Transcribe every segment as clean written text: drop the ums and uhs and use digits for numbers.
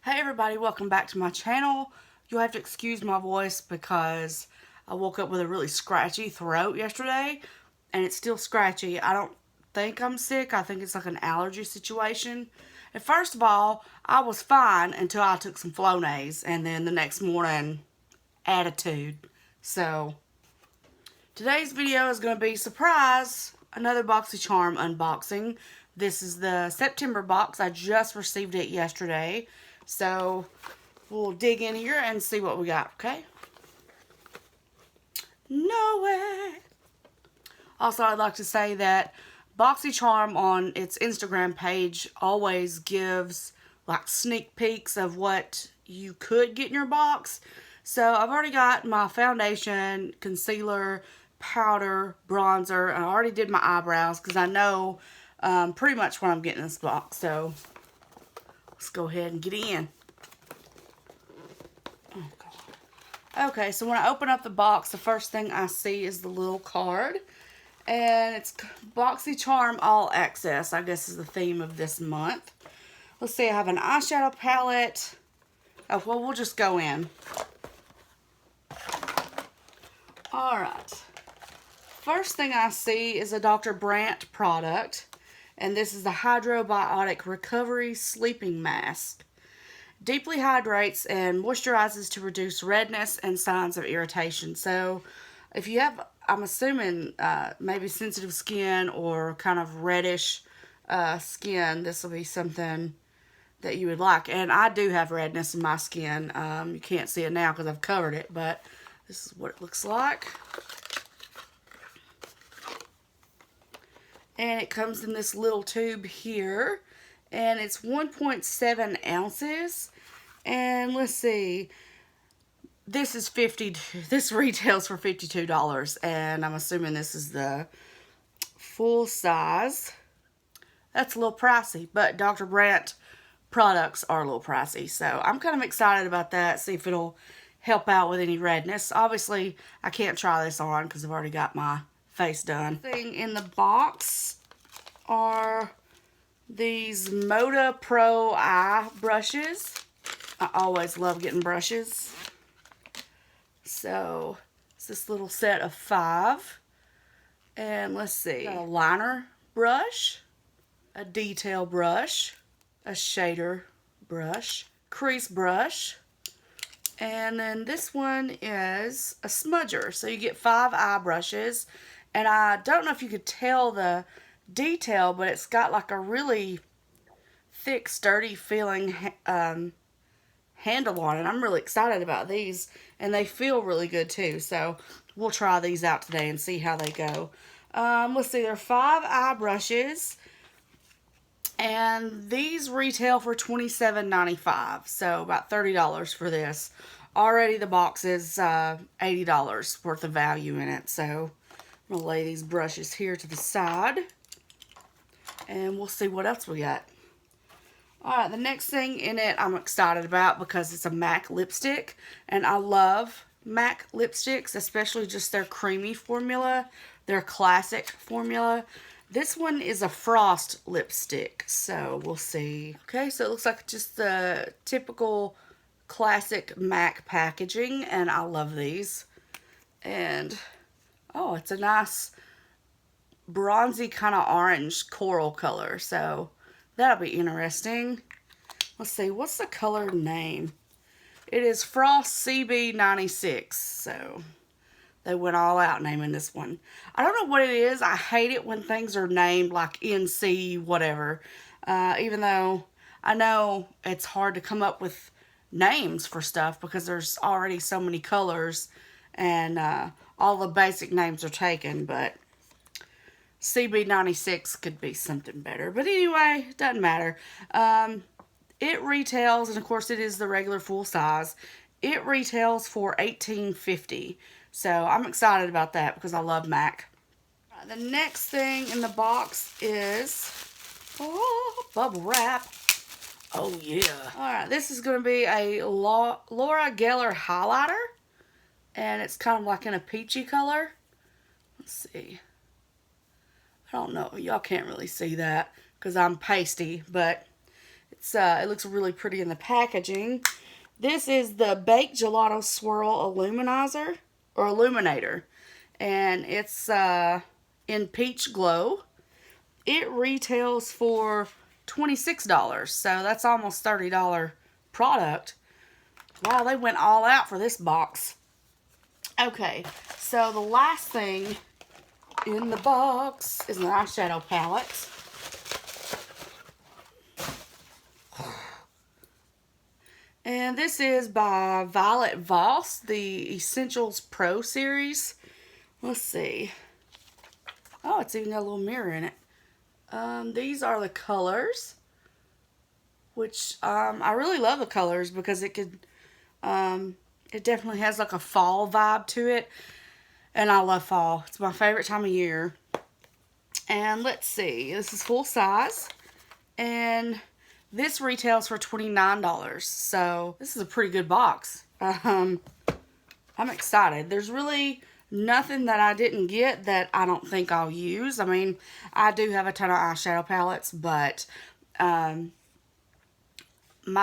Hey everybody, welcome back to my channel. You'll have to excuse my voice because I woke up with a really scratchy throat yesterday and it's still scratchy. I don't think I'm sick. I think it's like an allergy situation. And first of all, I was fine until I took some Flonase and then the next morning, attitude. So, today's video is going to be surprise, another Boxycharm unboxing. This is the September box. I just received it yesterday. So, we'll dig in here and see what we got, okay? No way! Also, I'd like to say that Boxycharm on its Instagram page always gives like sneak peeks of what you could get in your box. So, I've already got my foundation, concealer, powder, bronzer, and I already did my eyebrows because I know pretty much what I'm getting in this box. So, let's go ahead and get in. Oh, God. Okay, so when I open up the box, the first thing I see is the little card. And it's Boxycharm All Access, I guess is the theme of this month. Let's see, I have an eyeshadow palette. Oh, well, we'll just go in. Alright. First thing I see is a Dr. Brandt product. And this is the Hydrobiotic Recovery Sleeping Mask. Deeply hydrates and moisturizes to reduce redness and signs of irritation. So, if you have, I'm assuming, maybe sensitive skin or kind of reddish skin, this will be something that you would like. And I do have redness in my skin. You can't see it now because I've covered it, but this is what it looks like. And it comes in this little tube here. And it's 1.7 ounces. And let's see. This is this retails for $52. And I'm assuming this is the full size. That's a little pricey. But Dr. Brandt products are a little pricey. So I'm kind of excited about that. See if it'll help out with any redness. Obviously, I can't try this on because I've already got my face done. The thing in the box are these Moda Pro eye brushes. I always love getting brushes. So, it's this little set of 5. And let's see. Got a liner brush, a detail brush, a shader brush, crease brush, and then this one is a smudger. So you get 5 eye brushes. And I don't know if you could tell the detail, but it's got like a really thick, sturdy feeling handle on it. I'm really excited about these, and they feel really good too. So we'll try these out today and see how they go. Let's see, there are 5 eye brushes, and these retail for $27.95, so about $30 for this. Already the box is $80 worth of value in it, so I'm going to lay these brushes here to the side. And we'll see what else we got. Alright, the next thing in it I'm excited about because it's a MAC lipstick. And I love MAC lipsticks, especially just their creamy formula, their classic formula. This one is a frost lipstick, so we'll see. Okay, so it looks like just the typical classic MAC packaging, and I love these. And oh, it's a nice bronzy kind of orange coral color. So that'll be interesting. Let's see. What's the color name? It is Frost CB96. So they went all out naming this one. I don't know what it is. I hate it when things are named like NC whatever. Even though I know it's hard to come up with names for stuff because there's already so many colors and all the basic names are taken, but CB96 could be something better. But anyway, it doesn't matter. It retails, and of course it is the regular full size, it retails for $18.50. So I'm excited about that because I love MAC. The next thing in the box is bubble wrap. Oh yeah. Alright, this is going to be a Laura Geller highlighter. And it's kind of like in a peachy color. Let's see. I don't know. Y'all can't really see that because I'm pasty, but it looks really pretty in the packaging. This is the Baked Gelato Swirl Illuminizer, or Illuminator. And it's in Peach Glow. It retails for $26, so that's almost $30 product. Wow, they went all out for this box. Okay, so the last thing in the box is an eyeshadow palette. And this is by Violet Voss, the Essentials Pro Series. Let's see. Oh, it's even got a little mirror in it. These are the colors, which I really love the colors because it definitely has like a fall vibe to it. And I love fall. It's my favorite time of year. And let's see. This is full size. And this retails for $29. So this is a pretty good box. I'm excited. There's really nothing that I didn't get that I don't think I'll use. I mean, I do have a ton of eyeshadow palettes, but my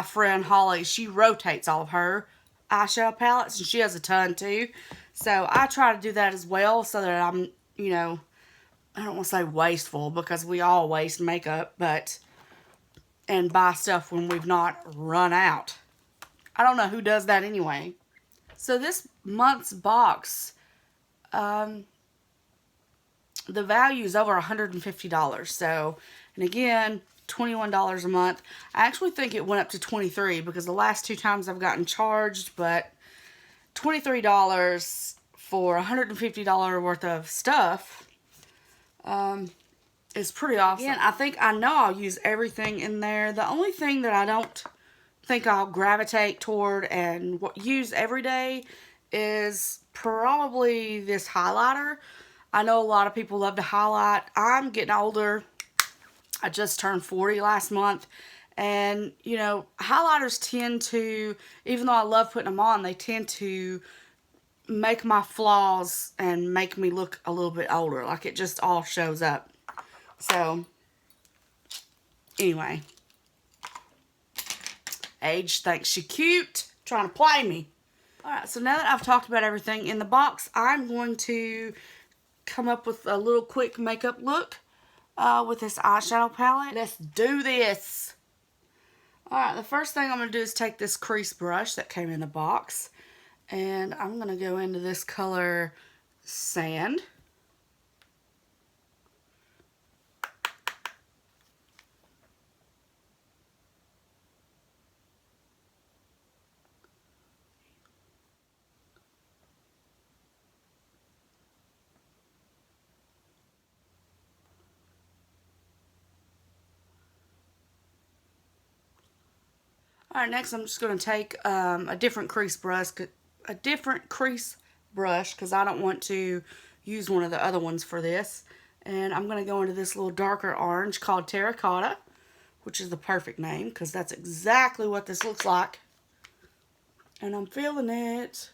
friend Holly, she rotates all of her eyeshadow palettes, and she has a ton too. So I try to do that as well so that I'm, you know, I don't want to say wasteful because we all waste makeup, but, and buy stuff when we've not run out. I don't know who does that anyway. So this month's box, the value is over $150. So, and again, $21 a month. I actually think it went up to $23 because the last 2 times I've gotten charged, but $23 for $150 worth of stuff is pretty awesome. Again, I know I'll use everything in there. The only thing that I don't think I'll gravitate toward and use every day is probably this highlighter. I know a lot of people love to highlight. I'm getting older. I just turned 40 last month. And, you know, highlighters tend to, even though I love putting them on, they tend to make my flaws and make me look a little bit older. Like it just all shows up. So, anyway. Age thinks she cute. Trying to play me. Alright, so now that I've talked about everything in the box, I'm going to come up with a little quick makeup look with this eyeshadow palette. Let's do this. Alright, the first thing I'm going to do is take this crease brush that came in the box. And I'm going to go into this color Sand. Alright, next I'm just going to take a different crease brush because I don't want to use one of the other ones for this. And I'm going to go into this little darker orange called Terracotta, which is the perfect name because that's exactly what this looks like. And I'm feeling it.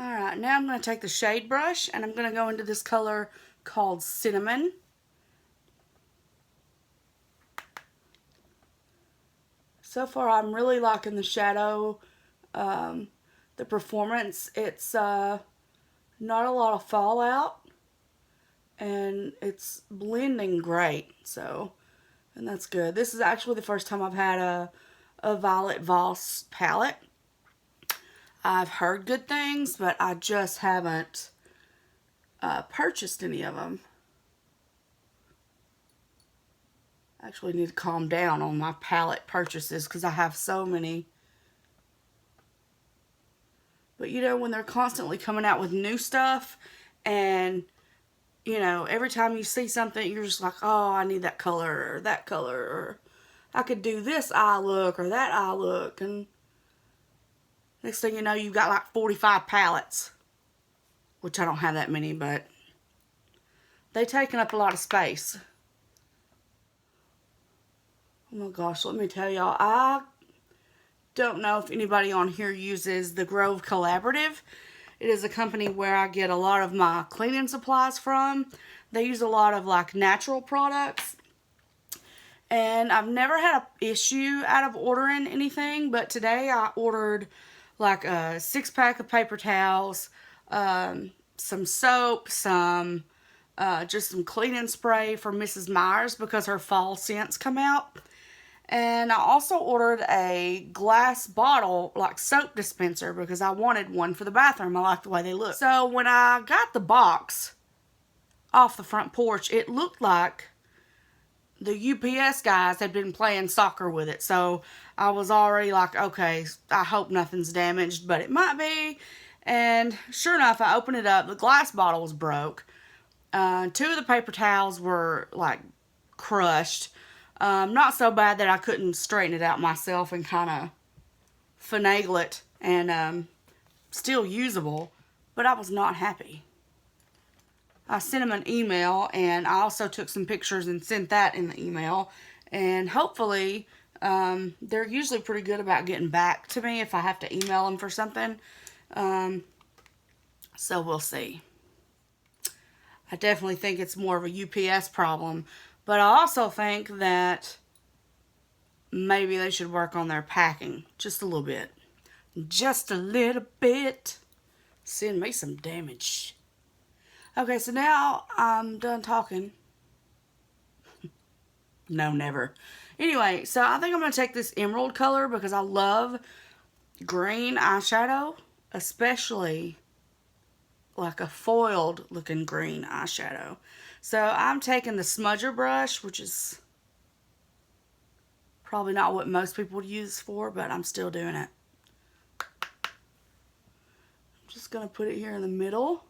Alright, now I'm going to take the shade brush and I'm going to go into this color called Cinnamon. So far I'm really liking the shadow, the performance. It's not a lot of fallout and it's blending great. So, and that's good. This is actually the first time I've had a Violet Voss palette. I've heard good things, but I just haven't purchased any of them. I actually need to calm down on my palette purchases because I have so many. But you know, when they're constantly coming out with new stuff and, you know, every time you see something, you're just like, oh, I need that color or that color, or I could do this eye look or that eye look, and next thing you know, you've got like 45 palettes. Which I don't have that many, but they've taken up a lot of space. Oh my gosh, let me tell y'all, I don't know if anybody on here uses the Grove Collaborative. It is a company where I get a lot of my cleaning supplies from. They use a lot of like natural products. And I've never had an issue out of ordering anything, but today I ordered like a 6-pack of paper towels, some soap, just some cleaning spray for Mrs. Myers because her fall scents come out. And I also ordered a glass bottle, like soap dispenser, because I wanted one for the bathroom. I like the way they look. So when I got the box off the front porch, it looked like the UPS guys had been playing soccer with it. So I was already like, okay, I hope nothing's damaged, but it might be. And sure enough, I opened it up. The glass bottle was broke. 2 of the paper towels were like crushed. Not so bad that I couldn't straighten it out myself and kind of finagle it and still usable, but I was not happy. I sent them an email, and I also took some pictures and sent that in the email, and hopefully they're usually pretty good about getting back to me if I have to email them for something. So we'll see. I definitely think it's more of a UPS problem. But I also think that maybe they should work on their packing just a little bit. Just a little bit. Send me some damage. Okay, so now I'm done talking. No, never. Anyway, so I think I'm going to take this emerald color because I love green eyeshadow. Especially like a foiled looking green eyeshadow. So I'm taking the smudger brush, which is probably not what most people would use for, but I'm still doing it. I'm just going to put it here in the middle.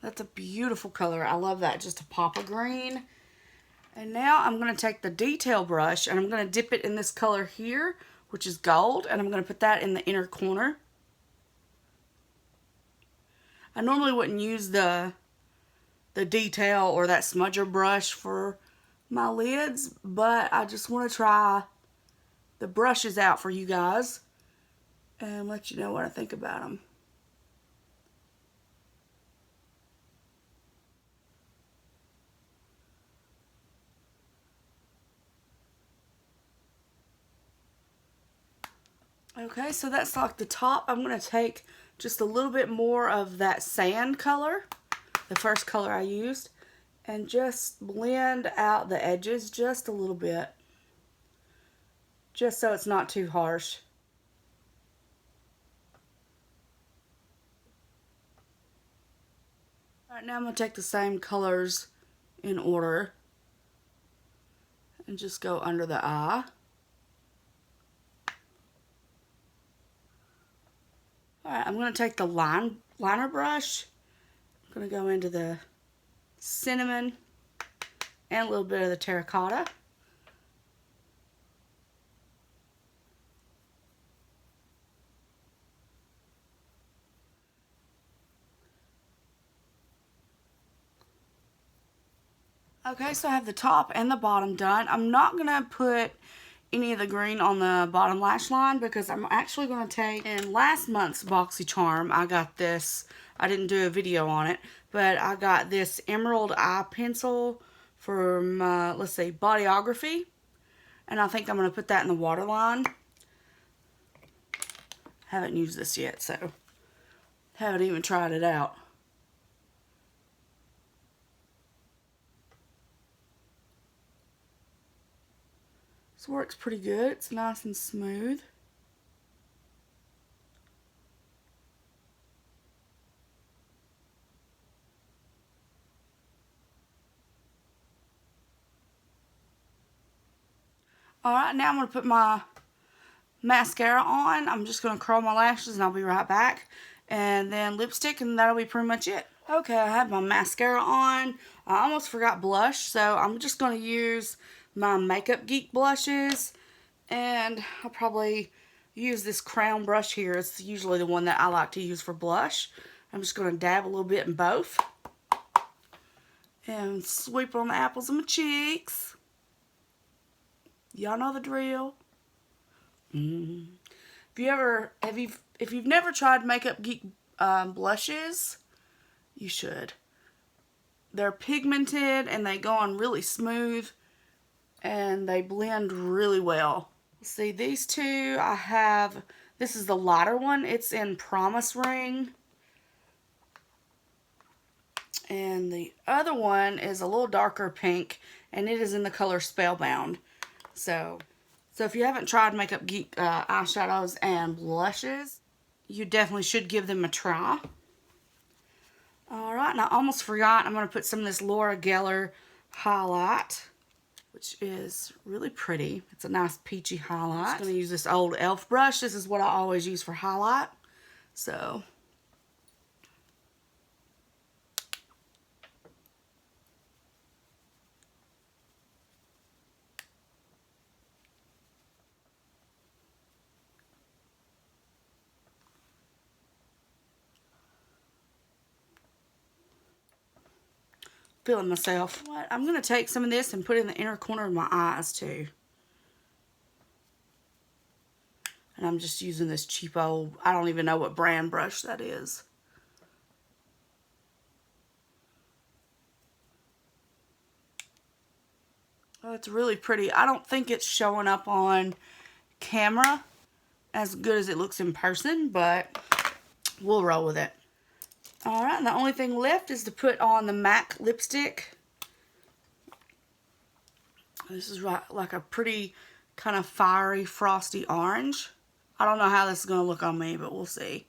That's a beautiful color. I love that. Just a pop of green. And now I'm going to take the detail brush and I'm going to dip it in this color here, which is gold, and I'm going to put that in the inner corner. I normally wouldn't use the detail or that smudger brush for my lids, but I just want to try the brushes out for you guys and let you know what I think about them. Okay, so that's like the top. I'm going to take just a little bit more of that sand color, the first color I used, and just blend out the edges just a little bit, just so it's not too harsh. Alright, now I'm going to take the same colors in order and just go under the eye. Alright, I'm going to take the liner brush. I'm going to go into the cinnamon and a little bit of the terracotta. Okay, so I have the top and the bottom done. I'm not going to put any of the green on the bottom lash line because I'm actually going to take, in last month's Boxycharm, I got this, I didn't do a video on it, but I got this emerald eye pencil from, let's see, Bodyography, and I think I'm going to put that in the waterline. Haven't used this yet, so haven't even tried it out. This works pretty good. It's nice and smooth. Alright, now I'm going to put my mascara on. I'm just going to curl my lashes and I'll be right back. And then lipstick, and that'll be pretty much it. Okay, I have my mascara on. I almost forgot blush, so I'm just going to use my Makeup Geek blushes. And I'll probably use this crown brush here. It's usually the one that I like to use for blush. I'm just going to dab a little bit in both. And sweep on the apples of my cheeks. Y'all know the drill. If you've never tried Makeup Geek blushes, you should. They're pigmented and they go on really smooth and they blend really well. See, these two I have, this is the lighter one. It's in Promise Ring. And the other one is a little darker pink, and it is in the color Spellbound. So if you haven't tried Makeup Geek eyeshadows and blushes, you definitely should give them a try. Alright, and I almost forgot, I'm going to put some of this Laura Geller highlight, which is really pretty. It's a nice peachy highlight. I'm just going to use this old e.l.f. brush. This is what I always use for highlight. So feeling myself. I'm going to take some of this and put it in the inner corner of my eyes too. And I'm just using this cheap old, I don't even know what brand brush that is. Oh, it's really pretty. I don't think it's showing up on camera as good as it looks in person, but we'll roll with it. Alright, and the only thing left is to put on the MAC lipstick. This is like a pretty kind of fiery, frosty orange. I don't know how this is going to look on me, but we'll see.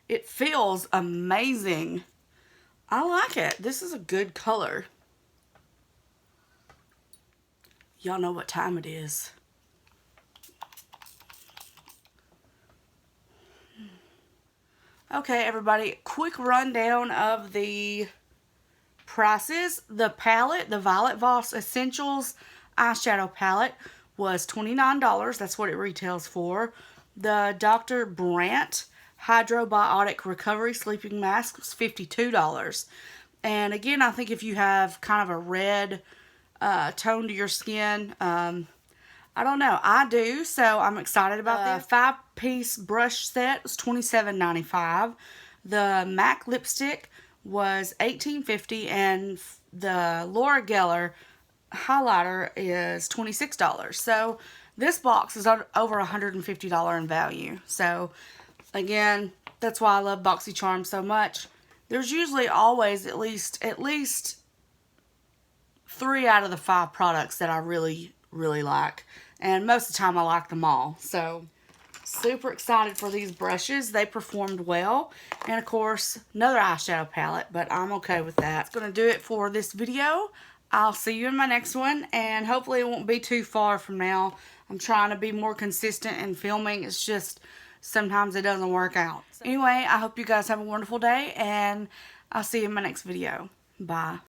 It feels amazing. I like it. This is a good color. Y'all know what time it is. Okay, everybody, quick rundown of the prices. The palette, the Violet Voss Essentials eyeshadow palette was $29. That's what it retails for. The Dr. Brandt Hydrobiotic Recovery Sleeping Mask was $52. And again, I think if you have kind of a red tone to your skin, I don't know. I do, so I'm excited about this. 5-piece brush set was $27.95. The MAC lipstick was $18.50, and the Laura Geller highlighter is $26. So this box is over $150 in value. So again, that's why I love Boxycharm so much. There's usually always at least 3 out of the 5 products that I really like, and most of the time I like them all. So super excited for these brushes. They performed well, and of course another eyeshadow palette, but I'm okay with that. That's gonna do it for this video. I'll see you in my next one, and hopefully it won't be too far from now. I'm trying to be more consistent in filming. It's just sometimes it doesn't work out. Anyway, I hope you guys have a wonderful day, and I'll see you in my next video. Bye.